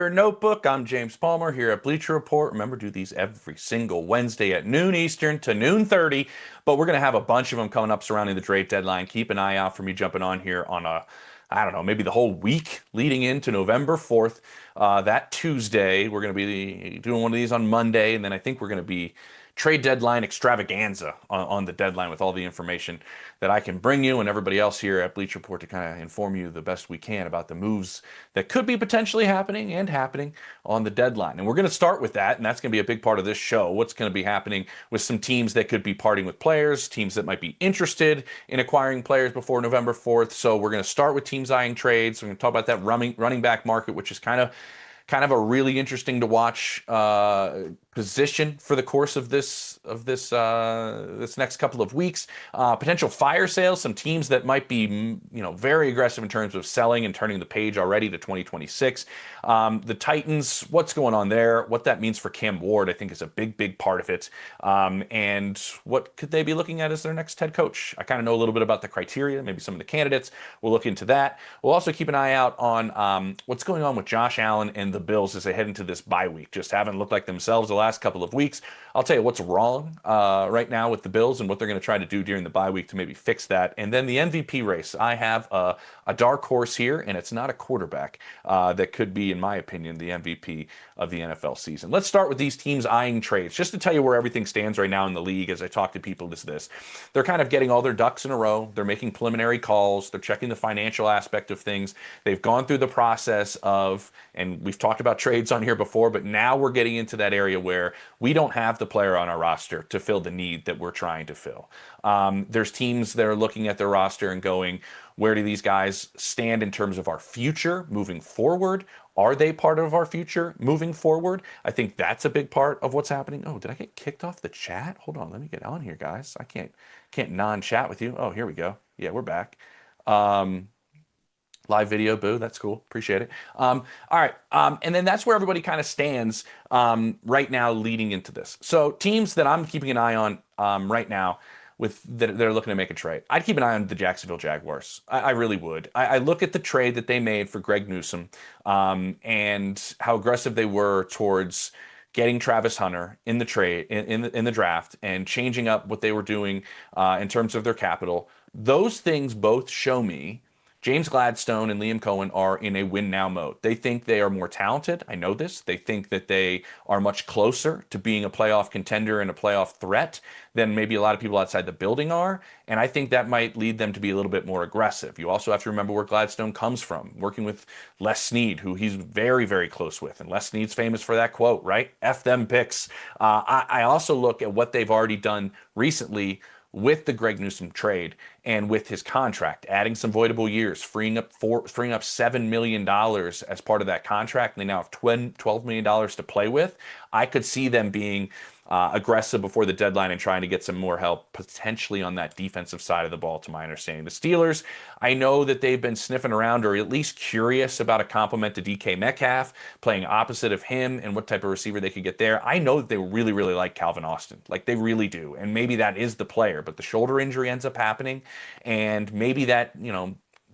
Your notebook. I'm James Palmer here at Bleacher Report. Remember, do these every single Wednesday at noon Eastern to noon 30. But we're going to have a bunch of them coming up surrounding the trade deadline. Keep an eye out for me jumping on here on I don't know, maybe the whole week leading into November 4th. That Tuesday, we're going to be doing one of these on Monday. And then I think we're going to be trade deadline extravaganza on the deadline with all the information that I can bring you and everybody else here at Bleacher Report to kind of inform you the best we can about the moves that could be potentially happening and happening on the deadline. And we're going to start with that, and that's going to be a big part of this show. What's going to be happening with some teams that could be parting with players, teams that might be interested in acquiring players before November 4th. So we're going to start with teams eyeing trades. We're going to talk about that running back market, which is kind of a really interesting to watch position for the course of this next couple of weeks. Potential fire sales, some teams that might be very aggressive in terms of selling and turning the page already to 2026. The Titans, what's going on there? What that means for Cam Ward, I think, is a big part of it. And what could they be looking at as their next head coach? I kind of know a little bit about the criteria, maybe some of the candidates. We'll look into that. We'll also keep an eye out on what's going on with Josh Allen and the Bills as they head into this bye week. Just haven't looked like themselves the last couple of weeks. I'll tell you what's wrong right now with the Bills and what they're going to try to do during the bye week to maybe fix that. And then the MVP race. I have a dark horse here, and it's not a quarterback that could be, in my opinion, the MVP of the NFL season. Let's start with these teams eyeing trades, just to tell you where everything stands right now in the league as I talk to people. This. They're kind of getting all their ducks in a row. They're making preliminary calls. They're checking the financial aspect of things. They've gone through the process of, and we've talked about trades on here before, but now we're getting into that area where we don't have the player on our roster to fill the need that we're trying to fill. There's teams that are looking at their roster and going, where do these guys stand in terms of our future moving forward? Are they part of our future moving forward? I think that's a big part of what's happening. Oh, did I get kicked off the chat? Hold on, let me get on here, guys. I can't non-chat with you. Oh, here we go. Yeah, we're back. Live video, boo. That's cool. Appreciate it. All right. And then that's where everybody kind of stands right now leading into this. So teams that I'm keeping an eye on right now that they're looking to make a trade. I'd keep an eye on the Jacksonville Jaguars. I really would. I look at the trade that they made for Greg Newsome and how aggressive they were towards getting Travis Hunter in the trade in the draft and changing up what they were doing in terms of their capital. Those things both show me James Gladstone and Liam Cohen are in a win now mode. They think they are more talented. I know this. They think that they are much closer to being a playoff contender and a playoff threat than maybe a lot of people outside the building are. And I think that might lead them to be a little bit more aggressive. You also have to remember where Gladstone comes from, working with Les Snead, who he's very close with. And Les Snead's famous for that quote, right? F them picks. I also look at what they've already done recently with the Greg Newsome trade and with his contract, adding some voidable years, freeing up $7 million as part of that contract, and they now have $12 million to play with. I could see them being aggressive before the deadline and trying to get some more help potentially on that defensive side of the ball, to my understanding. The Steelers, I know that they've been sniffing around or at least curious about a compliment to DK Metcalf, playing opposite of him and what type of receiver they could get there. I know that they really like Calvin Austin. Like, they really do. And maybe that is the player, but the shoulder injury ends up happening. And maybe that,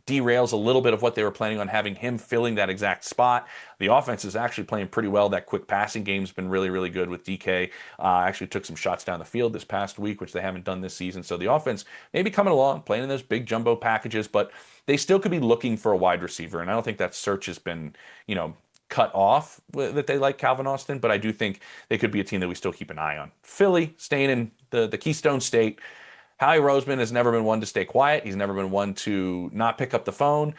derails a little bit of what they were planning on having him filling that exact spot. The offense is actually playing pretty well. That quick passing game's been really good with DK. Actually took some shots down the field this past week, which they haven't done this season. So the offense maybe coming along, playing in those big jumbo packages, but they still could be looking for a wide receiver. And I don't think that search has been, cut off that they like Calvin Austin, but I do think they could be a team that we still keep an eye on. Philly, staying in the Keystone State. Howie Roseman has never been one to stay quiet. He's never been one to not pick up the phone.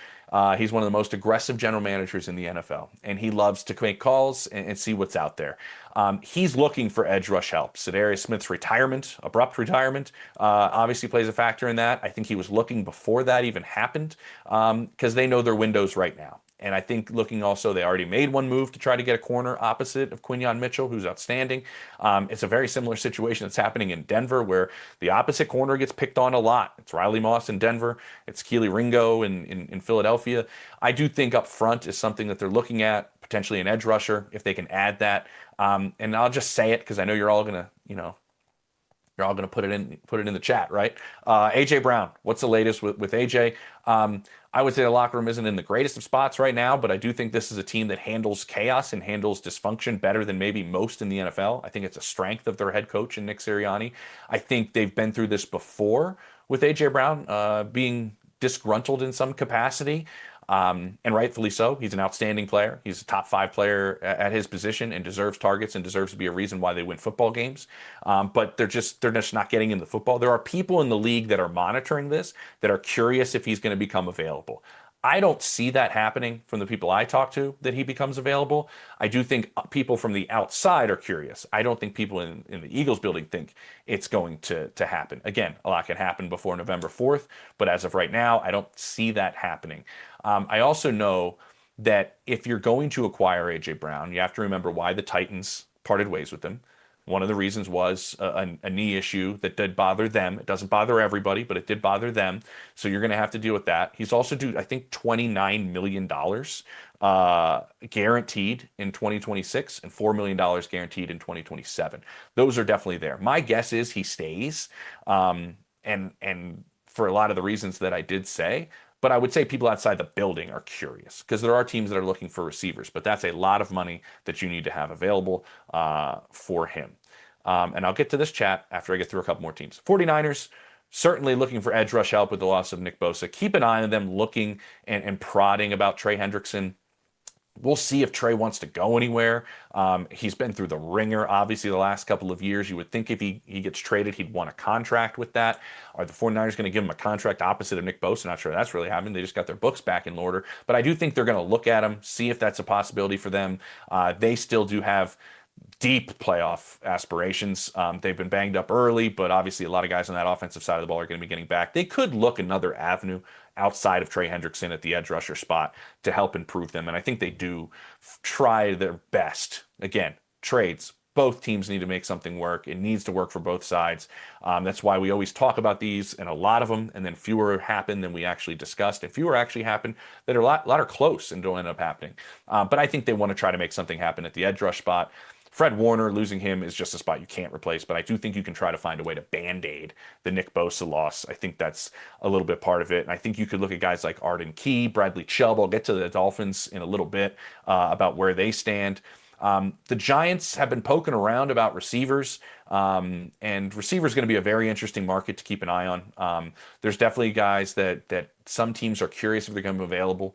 He's one of the most aggressive general managers in the NFL, and he loves to make calls and see what's out there. He's looking for edge rush help. Za'Darius Smith's abrupt retirement, obviously plays a factor in that. I think he was looking before that even happened because they know their windows right now. And I think looking also, they already made one move to try to get a corner opposite of Quinyon Mitchell, who's outstanding. It's a very similar situation that's happening in Denver, where the opposite corner gets picked on a lot. It's Riley Moss in Denver. It's Keely Ringo in Philadelphia. I do think up front is something that they're looking at, potentially an edge rusher, if they can add that. And I'll just say it because I know you're all going to put it in the chat, right? AJ Brown, what's the latest with AJ? I would say the locker room isn't in the greatest of spots right now, but I do think this is a team that handles chaos and handles dysfunction better than maybe most in the NFL. I think it's a strength of their head coach and Nick Sirianni. I think they've been through this before with AJ Brown being disgruntled in some capacity. And rightfully so. He's an outstanding player. He's a top 5 player at his position and deserves targets and deserves to be a reason why they win football games. But they're just not getting in the football. There are people in the league that are monitoring this that are curious if he's going to become available. I don't see that happening from the people I talk to that he becomes available. I do think people from the outside are curious. I don't think people in the Eagles building think it's going to happen. Again, a lot can happen before November 4th, but as of right now, I don't see that happening. I also know that if you're going to acquire A.J. Brown, you have to remember why the Titans parted ways with him. One of the reasons was a knee issue that did bother them. It doesn't bother everybody, but it did bother them. So you're going to have to deal with that. He's also due, I think, $29 million guaranteed in 2026 and $4 million guaranteed in 2027. Those are definitely there. My guess is he stays. And for a lot of the reasons that I did say, but I would say people outside the building are curious because there are teams that are looking for receivers, but that's a lot of money that you need to have available for him. And I'll get to this chat after I get through a couple more teams. 49ers, certainly looking for edge rush help with the loss of Nick Bosa. Keep an eye on them looking and prodding about Trey Hendrickson. We'll see if Trey wants to go anywhere. He's been through the ringer, obviously, the last couple of years. You would think if he gets traded, he'd want a contract with that. Are the 49ers going to give him a contract opposite of Nick Bosa? Not sure that's really happening. They just got their books back in order. But I do think they're going to look at him, see if that's a possibility for them. They still do have deep playoff aspirations. They've been banged up early, but obviously a lot of guys on that offensive side of the ball are going to be getting back. They could look another avenue outside of Trey Hendrickson at the edge rusher spot to help improve them. And I think they do try their best. Again, trades. Both teams need to make something work. It needs to work for both sides. That's why we always talk about these and a lot of them, and then fewer happen than we actually discussed. And fewer actually happen that are a lot are close and don't end up happening. But I think they want to try to make something happen at the edge rush spot. Fred Warner, losing him is just a spot you can't replace, but I do think you can try to find a way to band-aid the Nick Bosa loss. I think that's a little bit part of it. And I think you could look at guys like Arden Key, Bradley Chubb. I'll get to the Dolphins in a little bit about where they stand. The Giants have been poking around about receivers, and receivers going to be a very interesting market to keep an eye on. There's definitely guys that some teams are curious if they're going to be available.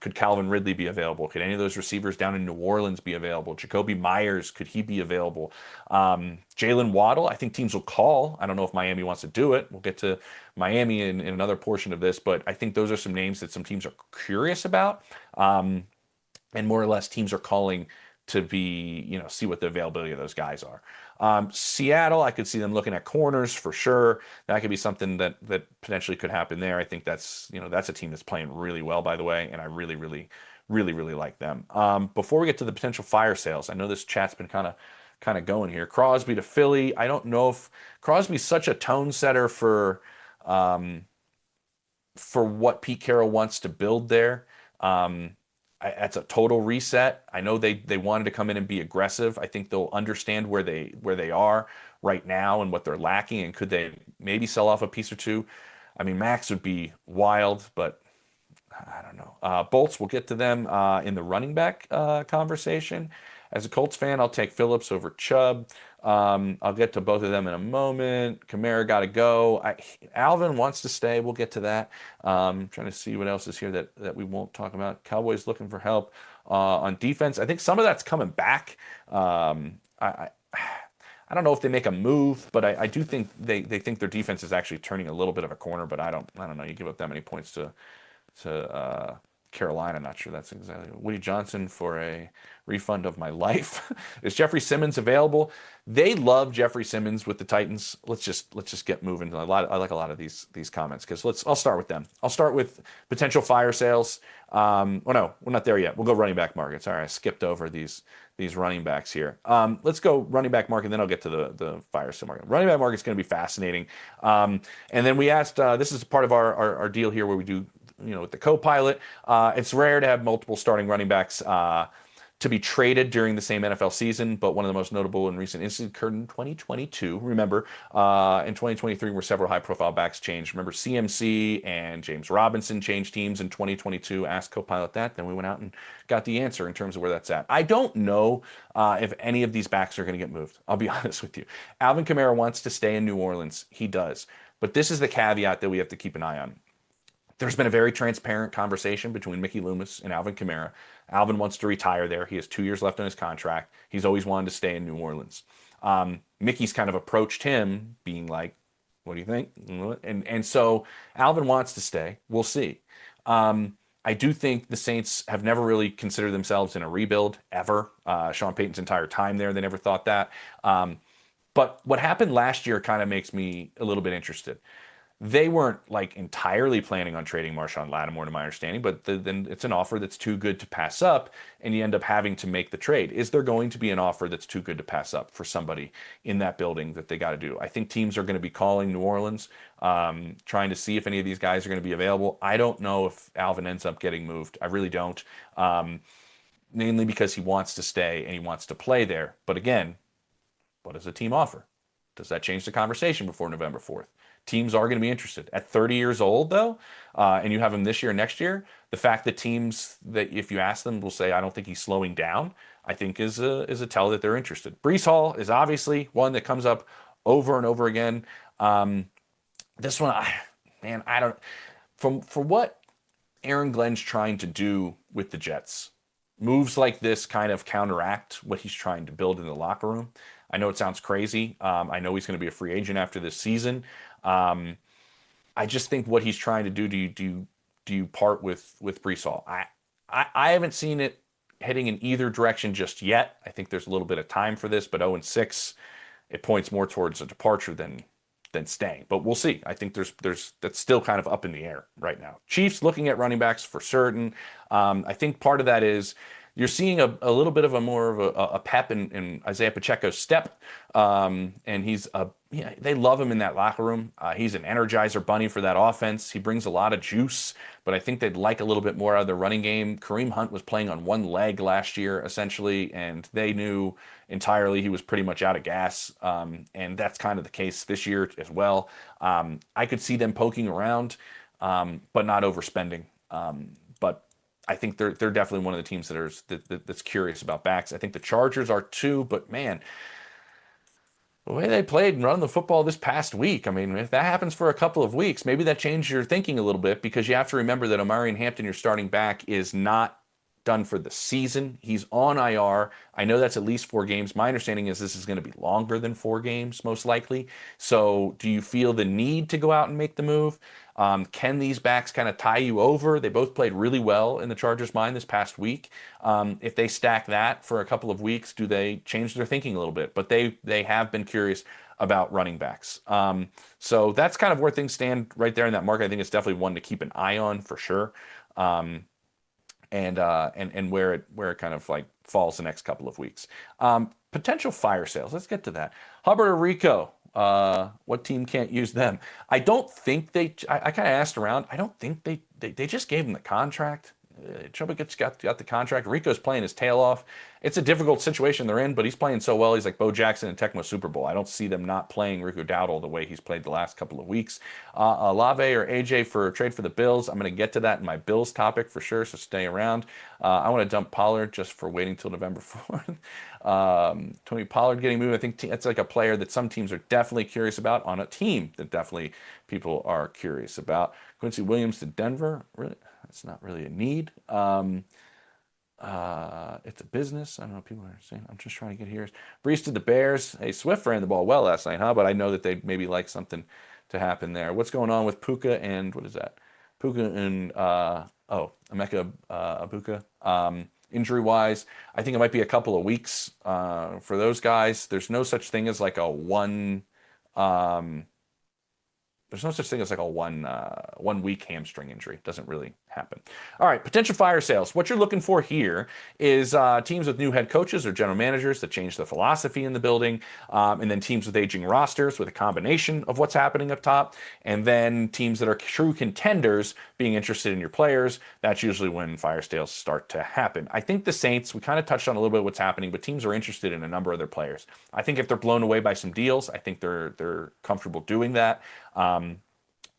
Could Calvin Ridley be available? Could any of those receivers down in New Orleans be available? Jacoby Myers, could he be available? Jalen Waddle, I think teams will call. I don't know if Miami wants to do it. We'll get to Miami in another portion of this, but I think those are some names that some teams are curious about. And more or less teams are calling to be, see what the availability of those guys are. Seattle, I could see them looking at corners for sure. That could be something that potentially could happen there. I think that's a team that's playing really well, by the way, and I really, really, really, really like them. Before we get to the potential fire sales, I know this chat's been kind of going here. Crosby to Philly. I don't know if Crosby's such a tone setter for what Pete Carroll wants to build there. That's a total reset. I know they wanted to come in and be aggressive. I think they'll understand where they are right now and what they're lacking, and could they maybe sell off a piece or two. I mean, Max would be wild, but I don't know. Bolts, we'll get to them in the running back conversation. As a Colts fan, I'll take Phillips over Chubb. I'll get to both of them in a moment. Kamara got to go. Alvin wants to stay. We'll get to that. Trying to see what else is here that we won't talk about. Cowboys looking for help on defense. I think some of that's coming back. I don't know if they make a move, but I do think they think their defense is actually turning a little bit of a corner. But I don't know. You give up that many points to Carolina. Not sure that's exactly. Woody Johnson for a refund of my life. Is Jeffrey Simmons available? They love Jeffrey Simmons with the Titans. Let's just get moving. I like a lot of these comments because I'll start with them. I'll start with potential fire sales. No, we're not there yet. We'll go running back markets. All right, I skipped over these running backs here. Let's go running back market, then I'll get to the fire sale market. Running back market is going to be fascinating. And then we asked, this is part of our deal here where we do, with the co-pilot. It's rare to have multiple starting running backs to be traded during the same NFL season, but one of the most notable and recent incidents occurred in 2022. Remember, in 2023, where several high-profile backs changed. Remember, CMC and James Robinson changed teams in 2022. Asked Copilot that, then we went out and got the answer in terms of where that's at. I don't know if any of these backs are going to get moved. I'll be honest with you. Alvin Kamara wants to stay in New Orleans. He does. But this is the caveat that we have to keep an eye on. There's been a very transparent conversation between Mickey Loomis and Alvin Kamara. Alvin wants to retire there. He has 2 years left on his contract. He's always wanted to stay in New Orleans. Mickey's kind of approached him, being like, "What do you think?" And so Alvin wants to stay. We'll see. I do think the Saints have never really considered themselves in a rebuild ever. Sean Payton's entire time there, they never thought that. But what happened last year kind of makes me a little bit interested. They weren't like entirely planning on trading Marshawn Lattimore, to my understanding, but then it's an offer that's too good to pass up, and you end up having to make the trade. Is there going to be an offer that's too good to pass up for somebody in that building that they got to do? I think teams are going to be calling New Orleans, trying to see if any of these guys are going to be available. I don't know if Alvin ends up getting moved. I really don't. Mainly because he wants to stay and he wants to play there. But again, what does a team offer? Does that change the conversation before November 4th? Teams are going to be interested. At 30 years old, though, and you have him this year and next year, the fact that teams that if you ask them will say, "I don't think he's slowing down," I think is a tell that they're interested. Breece Hall is obviously one that comes up over and over again. This one, man, I don't. For what Aaron Glenn's trying to do with the Jets, moves like this kind of counteract what he's trying to build in the locker room. I know it sounds crazy. I know he's going to be a free agent after this season. I just think what he's trying to do you part with Breece Hall? I haven't seen it heading in either direction just yet. I think there's a little bit of time for this, but 0-6, it points more towards a departure than staying. But we'll see. I think there's that's still kind of up in the air right now. Chiefs looking at running backs for certain. I think part of that is you're seeing a little bit of a more of a pep in Isaiah Pacheco's step, and they love him in that locker room. He's an energizer bunny for that offense. He brings a lot of juice, but I think they'd like a little bit more out of their running game. Kareem Hunt was playing on one leg last year, essentially, and they knew entirely he was pretty much out of gas, and that's kind of the case this year as well. I could see them poking around, but not overspending. But I think they're definitely one of the teams that's curious about backs. I think the Chargers are too, but man, the way they played and run the football this past week, I mean, if that happens for a couple of weeks, maybe that changes your thinking a little bit because you have to remember that Omarion Hampton, your starting back, is not done for the season. He's on IR. I know that's at least 4 games. My understanding is this is going to be longer than 4 games, most likely. So do you feel the need to go out and make the move? Can these backs kind of tie you over? They both played really well in the Chargers' mind this past week. If they stack that for a couple of weeks, do they change their thinking a little bit? But they have been curious about running backs. So that's kind of where things stand right there in that market. I think it's definitely one to keep an eye on for sure. And where it kind of like falls the next couple of weeks. Potential fire sales. Let's get to that. Hubbard or Rico. What team can't use them? I don't think I kind of asked around. I don't think they just gave him the contract. Chuba got the contract. Rico's playing his tail off. It's a difficult situation they're in, but he's playing so well. He's like Bo Jackson in Tecmo Super Bowl. I don't see them not playing Rico Dowdle the way he's played the last couple of weeks. Olave or AJ for a trade for the Bills. I'm going to get to that in my Bills topic for sure, so stay around. I want to dump Pollard just for waiting till November 4th. Tony Pollard getting moved. I think that's like a player that some teams are definitely curious about on a team that definitely people are curious about. Quincy Williams to Denver. Really? It's not really a need. It's a business. I don't know what people are saying. I'm just trying to get here. Brees to the Bears. Hey, Swift ran the ball well last night, huh? But I know that they'd maybe like something to happen there. What's going on with Puka and what is that? Puka and Emeka Ibuka. Injury-wise, I think it might be a couple of weeks for those guys. There's no such thing as like a one. There's no such thing as like a 1 week hamstring injury. It doesn't really happen. All right, potential fire sales. What you're looking for here is teams with new head coaches or general managers that change the philosophy in the building, and then teams with aging rosters with a combination of what's happening up top, and then teams that are true contenders being interested in your players. That's usually when fire sales start to happen. I think the Saints, we kind of touched on a little bit of what's happening, but teams are interested in a number of their players. I think if they're blown away by some deals, I think they're comfortable doing that.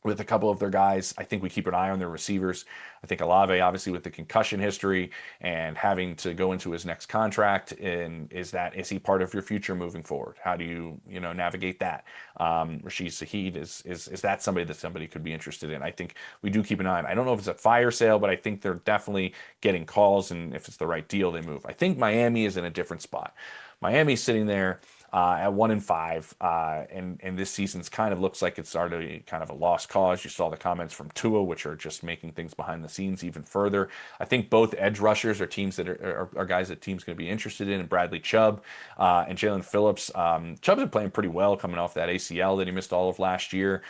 With a couple of their guys, I think we keep an eye on their receivers. I think Olave, obviously, with the concussion history and having to go into his next contract, and is he part of your future moving forward? How do you navigate that? Rashid Shaheed is that somebody could be interested in? I think we do keep an eye on. I don't know if it's a fire sale, but I think they're definitely getting calls, and if it's the right deal, they move. I think Miami is in a different spot. Miami's sitting there at 1-5, and this season's kind of looks like it's already kind of a lost cause. You saw the comments from Tua, which are just making things behind the scenes even further. I think both edge rushers are teams that are guys that teams going to be interested in. And Bradley Chubb and Jalen Phillips. Chubb's been playing pretty well coming off that ACL that he missed all of last year.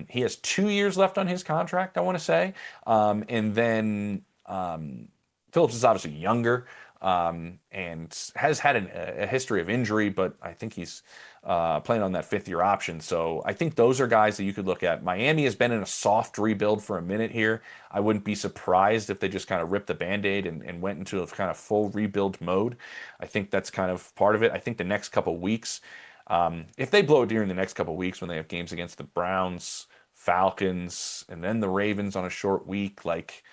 He has 2 years left on his contract, I want to say, and then Phillips is obviously younger. And has had a history of injury, but I think he's playing on that fifth-year option. So I think those are guys that you could look at. Miami has been in a soft rebuild for a minute here. I wouldn't be surprised if they just kind of ripped the Band-Aid and went into a kind of full rebuild mode. I think that's kind of part of it. I think the next couple weeks, if they blow it during the next couple weeks when they have games against the Browns, Falcons, and then the Ravens on a short week, like,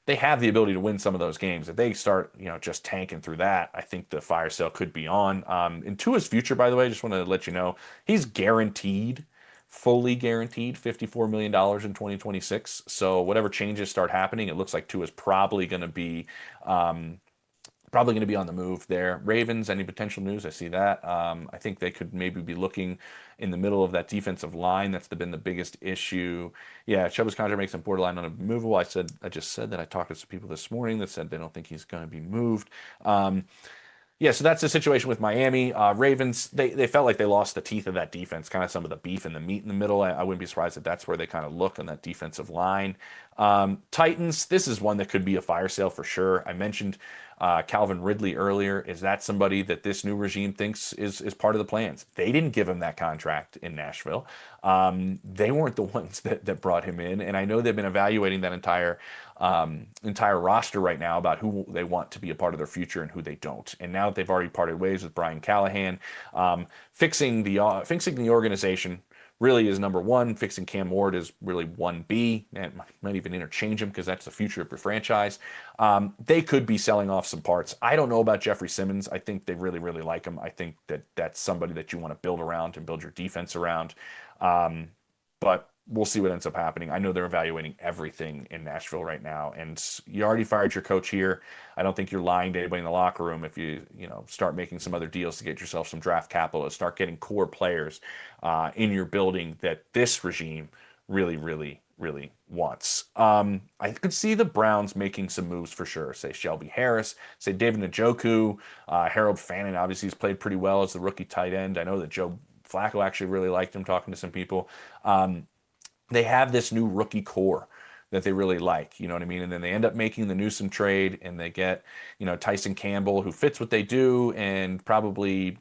they have the ability to win some of those games. If they start, just tanking through that, I think the fire sale could be on. In Tua's future, by the way, I just want to let you know, he's fully guaranteed $54 million in 2026. So whatever changes start happening, it looks like Tua's probably going to be on the move there. Ravens, any potential news? I see that. I think they could maybe be looking in the middle of that defensive line. That's been the biggest issue. Yeah, Chuba's contract makes him borderline unmovable. I just said that I talked to some people this morning that said they don't think he's going to be moved. Yeah, so that's the situation with Miami. Ravens, they felt like they lost the teeth of that defense, kind of some of the beef and the meat in the middle. I wouldn't be surprised if that's where they kind of look on that defensive line. Titans, this is one that could be a fire sale for sure. I mentioned Calvin Ridley earlier. Is that somebody that this new regime thinks is part of the plans? They didn't give him that contract in Nashville. They weren't the ones that brought him in, and I know they've been evaluating that entire roster right now about who they want to be a part of their future and who they don't. And now that they've already parted ways with Brian Callahan, fixing the organization really is number one. Fixing Cam Ward is really 1B, and might even interchange him because that's the future of your franchise. They could be selling off some parts. I don't know about Jeffrey Simmons. I think they really, really like him. I think that's somebody that you want to build around and build your defense around. But we'll see what ends up happening. I know they're evaluating everything in Nashville right now, and you already fired your coach here. I don't think you're lying to anybody in the locker room if you start making some other deals to get yourself some draft capital, start getting core players in your building that this regime really, really, really wants. I could see the Browns making some moves for sure. Say Shelby Harris, say David Njoku, Harold Fannin. Obviously, he's played pretty well as the rookie tight end. I know that Joe Flacco actually really liked him, talking to some people. They have this new rookie core that they really like, you know what I mean? And then they end up making the Newsome trade, and they get, Tyson Campbell, who fits what they do, and probably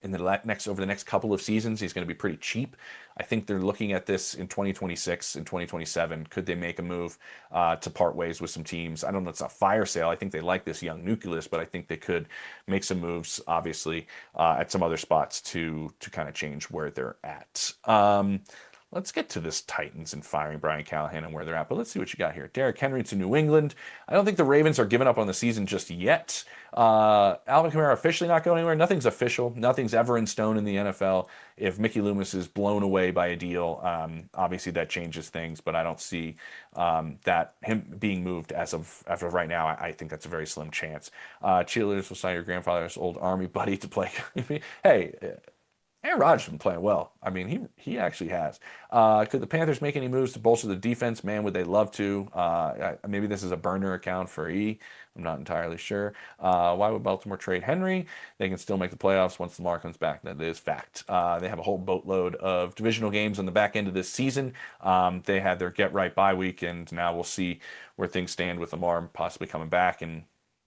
over the next couple of seasons, he's going to be pretty cheap. I think they're looking at this in 2026 and 2027. Could they make a move to part ways with some teams? I don't know. It's a fire sale. I think they like this young nucleus, but I think they could make some moves, obviously, at some other spots to kind of change where they're at. Let's get to this Titans and firing Brian Callahan and where they're at, but let's see what you got here. Derrick Henry to New England. I don't think the Ravens are giving up on the season just yet. Alvin Kamara officially not going anywhere. Nothing's official. Nothing's ever in stone in the NFL. If Mickey Loomis is blown away by a deal, obviously that changes things, but I don't see that him being moved as of right now. I think that's a very slim chance. Cheerleaders will sign your grandfather's old Army buddy to play. Hey, Aaron Rodgers has been playing well. I mean, he actually has. Could the Panthers make any moves to bolster the defense? Man, would they love to? Maybe this is a burner account for E. I'm not entirely sure. Why would Baltimore trade Henry? They can still make the playoffs once Lamar comes back. That is fact. They have a whole boatload of divisional games on the back end of this season. They had their get right bye week, and now we'll see where things stand with Lamar possibly coming back, and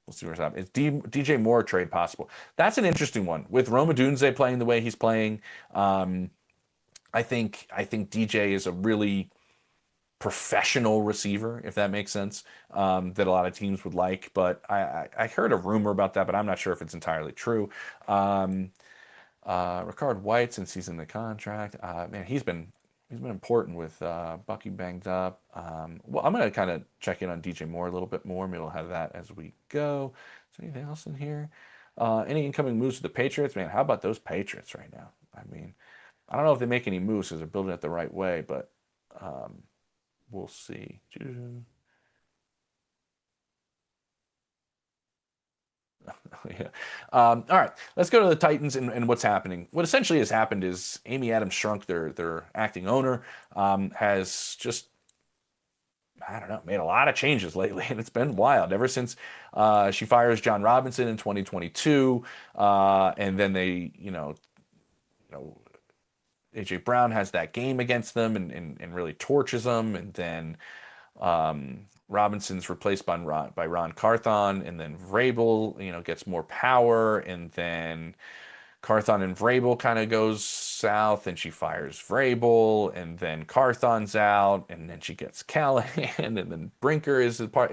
we'll see what's happening. Is DJ Moore trade possible? That's an interesting one. With Roma Dunze playing the way he's playing, I think DJ is a really professional receiver, if that makes sense, that a lot of teams would like. But I heard a rumor about that, but I'm not sure if it's entirely true. Um, Ricard White, since he's in the contract, man, he's been important with Bucky banged up. Well, I'm gonna kind of check in on DJ Moore a little bit more. Maybe we'll have that as we go. Is there anything else in here? Any incoming moves to the Patriots? Man, how about those Patriots right now? I mean, I don't know if they make any moves because they're building it the right way, but um, we'll see. Yeah. All right, let's go to the Titans and what's happening. What essentially has happened is Amy Adams Strunk, their acting owner, has just, I don't know, made a lot of changes lately, and it's been wild ever since she fires John Robinson in 2022, and then AJ Brown has that game against them and really torches them, and then Robinson's replaced by Ron Carthon, and then Vrabel, gets more power, and then Carthon and Vrabel kind of goes south, and she fires Vrabel, and then Carthon's out, and then she gets Callahan, and then Brinker is the part.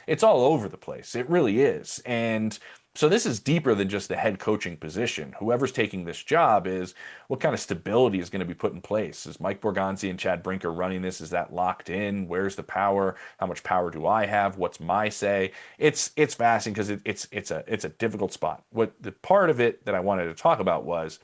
It's all over the place. It really is, and so this is deeper than just the head coaching position. Whoever's taking this job is what kind of stability is going to be put in place? Is Mike Borgonzi and Chad Brinker running this? Is that locked in? Where's the power? How much power do I have? What's my say? It's fascinating because it's a difficult spot. What the part of it that I wanted to talk about was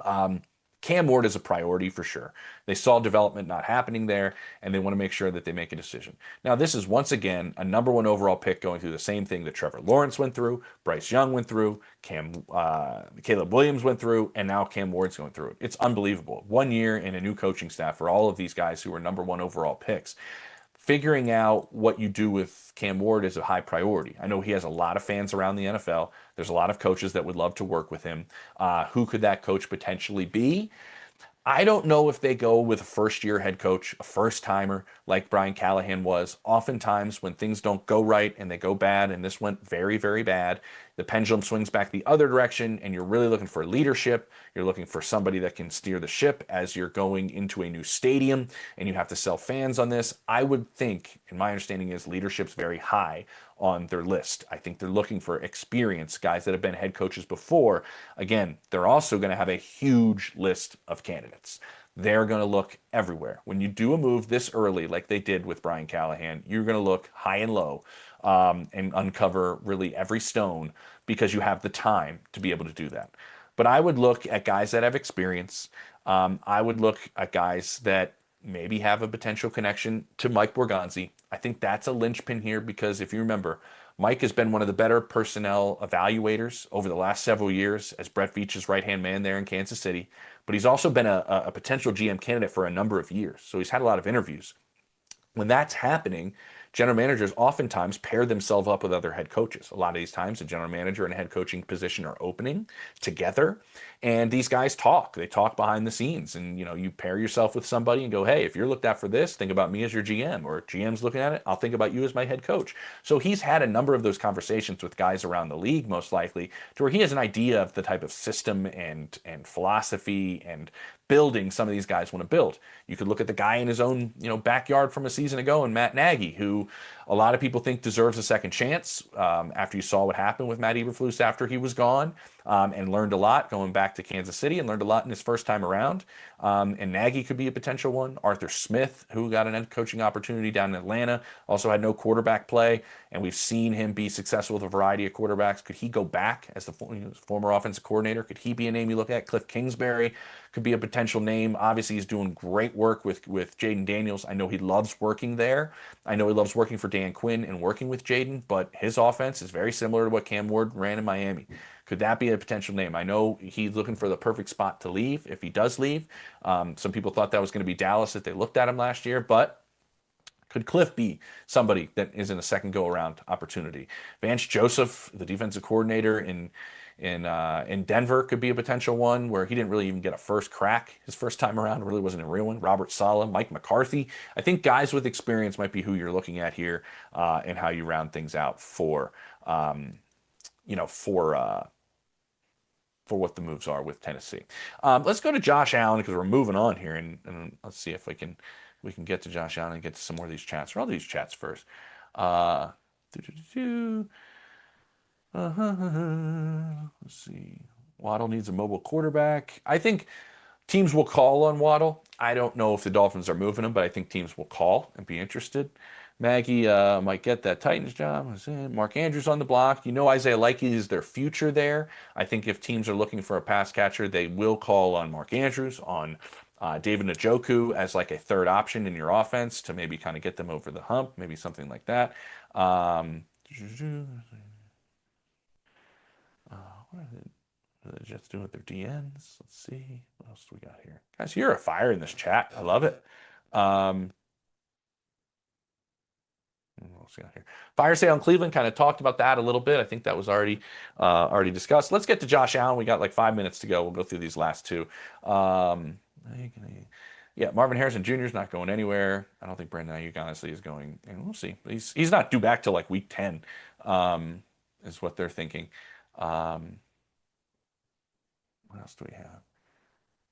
um, Cam Ward is a priority for sure. They saw development not happening there, and they want to make sure that they make a decision. Now, this is once again a number one overall pick going through the same thing that Trevor Lawrence went through, Bryce Young went through, Caleb Williams went through, and now Cam Ward's going through it. It's unbelievable. 1 year and a new coaching staff for all of these guys who were number one overall picks. Figuring out what you do with Cam Ward is a high priority. I know he has a lot of fans around the NFL. There's a lot of coaches that would love to work with him. Who could that coach potentially be? I don't know if they go with a first year head coach, a first timer like Brian Callahan was. Oftentimes, when things don't go right and they go bad, and this went very, very bad, the pendulum swings back the other direction, and you're really looking for leadership. You're looking for somebody that can steer the ship as you're going into a new stadium and you have to sell fans on this. I would think, and my understanding is leadership's very high on their list. I think they're looking for experience, guys that have been head coaches before. Again, they're also going to have a huge list of candidates. They're going to look everywhere. When you do a move this early, like they did with Brian Callahan, you're going to look high and low and uncover really every stone because you have the time to be able to do that. But I would look at guys that have experience. I would look at guys that maybe have a potential connection to Mike Borgonzi. I think that's a linchpin here because if you remember, Mike has been one of the better personnel evaluators over the last several years as Brett Veach's right-hand man there in Kansas City. But he's also been a potential GM candidate for a number of years. So he's had a lot of interviews. When that's happening, general managers oftentimes pair themselves up with other head coaches. A lot of these times, the general manager and head coaching position are opening together, and these guys talk. They talk behind the scenes, and you pair yourself with somebody and go, "Hey, if you're looked at for this, think about me as your GM." Or if GM's looking at it, I'll think about you as my head coach. So he's had a number of those conversations with guys around the league, most likely, to where he has an idea of the type of system and philosophy and building some of these guys want to build. You could look at the guy in his own, backyard from a season ago, and Matt Nagy, who a lot of people think deserves a second chance after you saw what happened with Matt Eberflus after he was gone, and learned a lot going back to Kansas City and learned a lot in his first time around. And Nagy could be a potential one. Arthur Smith, who got an head coaching opportunity down in Atlanta, also had no quarterback play. and we've seen him be successful with a variety of quarterbacks. Could he go back as the former offensive coordinator? Could he be a name you look at? Cliff Kingsbury could be a potential name. Obviously, he's doing great work with Jaden Daniels. I know he loves working there. I know he loves working for Dan Quinn and working with Jaden, but his offense is very similar to what Cam Ward ran in Miami. Could that be a potential name? I know he's looking for the perfect spot to leave if he does leave. Some people thought that was going to be Dallas if they looked at him last year, but could Cliff be somebody that is in a second go around opportunity? Vance Joseph, the defensive coordinator in Denver, could be a potential one where he didn't really even get a first crack his first time around. It really wasn't a real one. Robert Saleh, Mike McCarthy. I think guys with experience might be who you're looking at here, and how you round things out for you know for what the moves are with Tennessee. Let's go to Josh Allen because we're moving on here, and let's see if we can get to Josh Allen and get to some more of these chats. Or I'll do these chats first. Uh, let's see. Waddle needs a mobile quarterback. I think teams will call on Waddle. I don't know if the Dolphins are moving him, but I think teams will call and be interested. Maggie might get that Titans job. Mark Andrews on the block. You know Isaiah Likely is their future there. I think if teams are looking for a pass catcher, they will call on Mark Andrews, on David Njoku as like a third option in your offense to maybe kind of get them over the hump, maybe something like that. What are the Jets doing with their DNs? Let's see. What else do we got here? Guys, you're a fire in this chat. I love it. What else we got here? Fire sale in Cleveland, kind of talked about that a little bit. I think that was already discussed. Let's get to Josh Allen. We got like 5 minutes to go. We'll go through these last two. Yeah, Marvin Harrison Jr. is not going anywhere. I don't think Brandon Ayuk honestly is going, and we'll see. He's not due back till like week 10, is what they're thinking. What else do we have?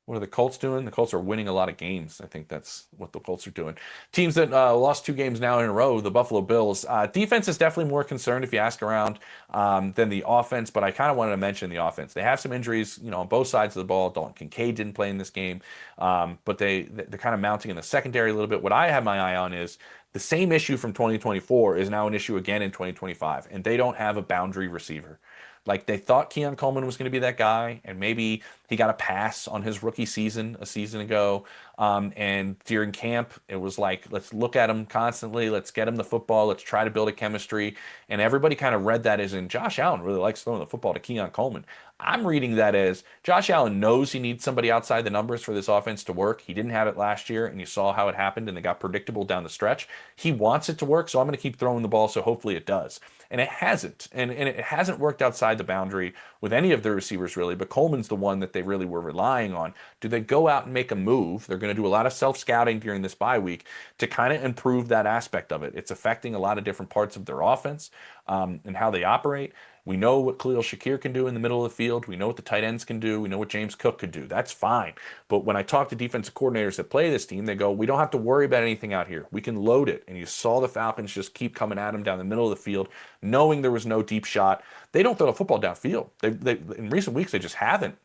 What are the Colts doing? The Colts are winning a lot of games. I think that's what the Colts are doing. Teams that lost 2 games now in a row, the Buffalo Bills. Defense is definitely more concerned if you ask around, than the offense, but I kind of wanted to mention the offense. They have some injuries, on both sides of the ball. Dalton Kincaid didn't play in this game, but they're kind of mounting in the secondary a little bit. What I have my eye on is the same issue from 2024 is now an issue again in 2025, and they don't have a boundary receiver. Like they thought Keon Coleman was going to be that guy, and maybe he got a pass on his rookie season a season ago. And during camp, it was like, let's look at him constantly. Let's get him the football. Let's try to build a chemistry. And everybody kind of read that as in Josh Allen really likes throwing the football to Keon Coleman. I'm reading that as Josh Allen knows he needs somebody outside the numbers for this offense to work. He didn't have it last year, and you saw how it happened, and they got predictable down the stretch. He wants it to work, so I'm going to keep throwing the ball, so hopefully it does. And it hasn't. And it hasn't worked outside the boundary with any of the receivers, really, but Coleman's the one that they really were relying on. Do they go out and make a move? They're going to do a lot of self-scouting during this bye week to kind of improve that aspect of it. It's affecting a lot of different parts of their offense, and how they operate. We know what Khalil Shakir can do in the middle of the field. We know what the tight ends can do. We know what James Cook could do. That's fine. But when I talk to defensive coordinators that play this team, they go, we don't have to worry about anything out here. We can load it. And you saw the Falcons just keep coming at them down the middle of the field, knowing there was no deep shot. They don't throw the football downfield. In recent weeks, they just haven't.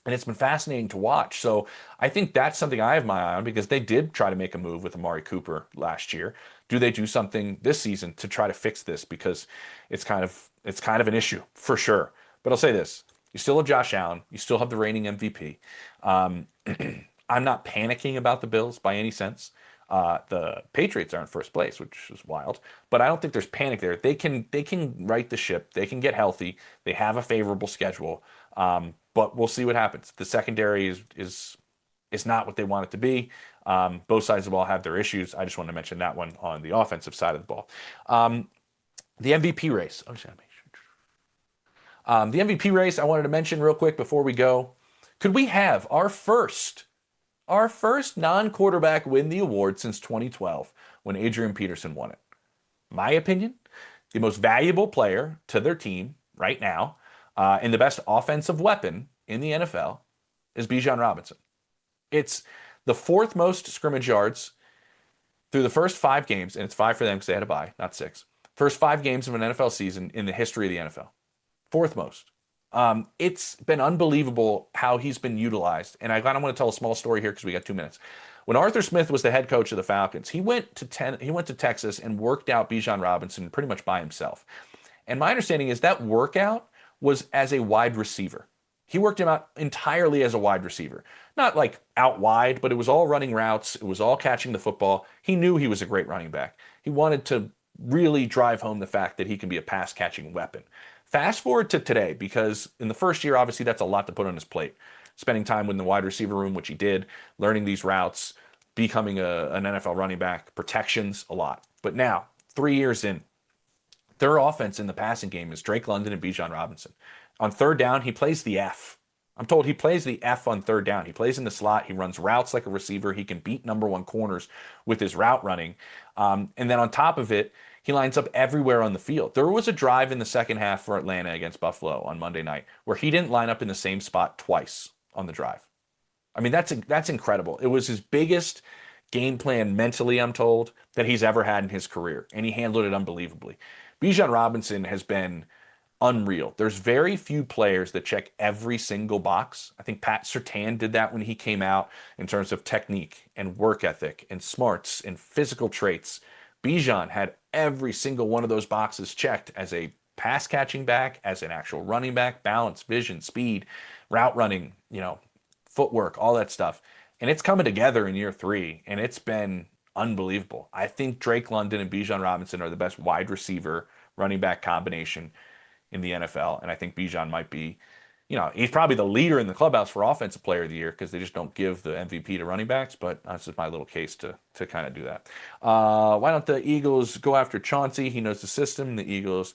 And it's been fascinating to watch. So I think that's something I have my eye on because they did try to make a move with Amari Cooper last year. Do they do something this season to try to fix this? Because it's kind of an issue for sure. But I'll say this. You still have Josh Allen. You still have the reigning MVP. I'm not panicking about the Bills by any sense. The Patriots are in first place, which is wild. But I don't think there's panic there. They can right the ship. They can get healthy. They have a favorable schedule. But we'll see what happens. The secondary is not what they want it to be. Both sides of the ball have their issues. I just wanted to mention that one on the offensive side of the ball. The MVP race. The MVP race I wanted to mention real quick before we go. Could we have our first non-quarterback win the award since 2012 when Adrian Peterson won it? My opinion, the most valuable player to their team right now, and the best offensive weapon in the NFL is Bijan Robinson. It's the fourth most scrimmage yards through the first 5 games, and it's 5 for them because they had a bye, not 6. First 5 games of an NFL season in the history of the NFL. Fourth most. It's been unbelievable how he's been utilized. And I kind of want to tell a small story here because we got 2 minutes. When Arthur Smith was the head coach of the Falcons, he went to Texas and worked out Bijan Robinson pretty much by himself. And my understanding is that workout was as a wide receiver. He worked him out entirely as a wide receiver. Not like out wide, but it was all running routes. It was all catching the football. He knew he was a great running back. He wanted to really drive home the fact that he can be a pass catching weapon. Fast forward to today, because in the first year, obviously, that's a lot to put on his plate. Spending time in the wide receiver room, which he did, learning these routes, becoming an NFL running back, protections, a lot. But now, 3 years in, their offense in the passing game is Drake London and Bijan Robinson. On third down, he plays the F. I'm told he plays the F on third down. He plays in the slot. He runs routes like a receiver. He can beat number one corners with his route running. And then on top of it, he lines up everywhere on the field. There was a drive in the second half for Atlanta against Buffalo on Monday night where he didn't line up in the same spot twice on the drive. I mean, that's incredible. It was his biggest game plan mentally, I'm told, that he's ever had in his career, and he handled it unbelievably. Bijan Robinson has been unreal. There's very few players that check every single box. I think Pat Surtain did that when he came out in terms of technique and work ethic and smarts and physical traits. Bijan had every single one of those boxes checked as a pass catching back, as an actual running back, balance, vision, speed, route running, footwork, all that stuff. And it's coming together in year three, and it's been unbelievable. I think Drake London and Bijan Robinson are the best wide receiver running back combination in the NFL. And I think Bijan might be, he's probably the leader in the clubhouse for offensive player of the year because they just don't give the MVP to running backs. But that's just my little case to kind of do that. Why don't the Eagles go after Chauncey? He knows the system. The Eagles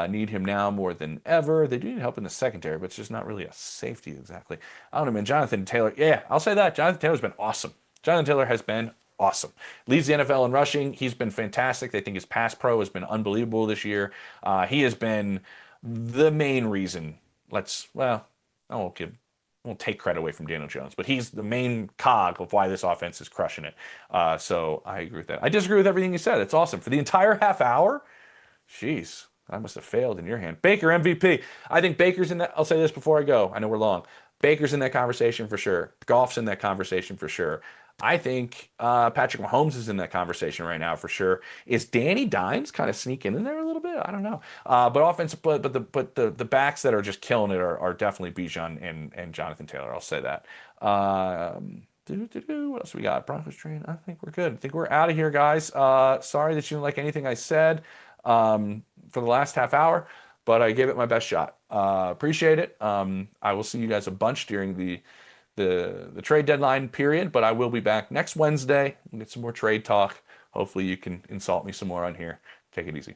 need him now more than ever. They do need help in the secondary, but it's just not really a safety exactly. I don't know, man. Jonathan Taylor. Yeah, I'll say that. Jonathan Taylor's been awesome. Jonathan Taylor has been awesome. Leads the NFL in rushing. He's been fantastic. They think his pass pro has been unbelievable this year. He has been the main reason. I won't take credit away from Daniel Jones, but he's the main cog of why this offense is crushing it. So I agree with that. I disagree with everything you said. It's awesome. For the entire half hour, jeez, I must have failed in your hand. Baker MVP. I think Baker's in that. I'll say this before I go. I know we're long. Baker's in that conversation for sure. Goff's in that conversation for sure. I think Patrick Mahomes is in that conversation right now for sure. Is Danny Dimes kind of sneaking in there a little bit? I don't know. But offensive, but the backs that are just killing it are definitely Bijan and Jonathan Taylor. I'll say that. What else we got? Broncos train. I think we're good. I think we're out of here, guys. Sorry that you didn't like anything I said for the last half hour, but I gave it my best shot. Appreciate it. I will see you guys a bunch during the trade deadline period, but I will be back next Wednesday. We'll get some more trade talk. Hopefully you can insult me some more on here. Take it easy.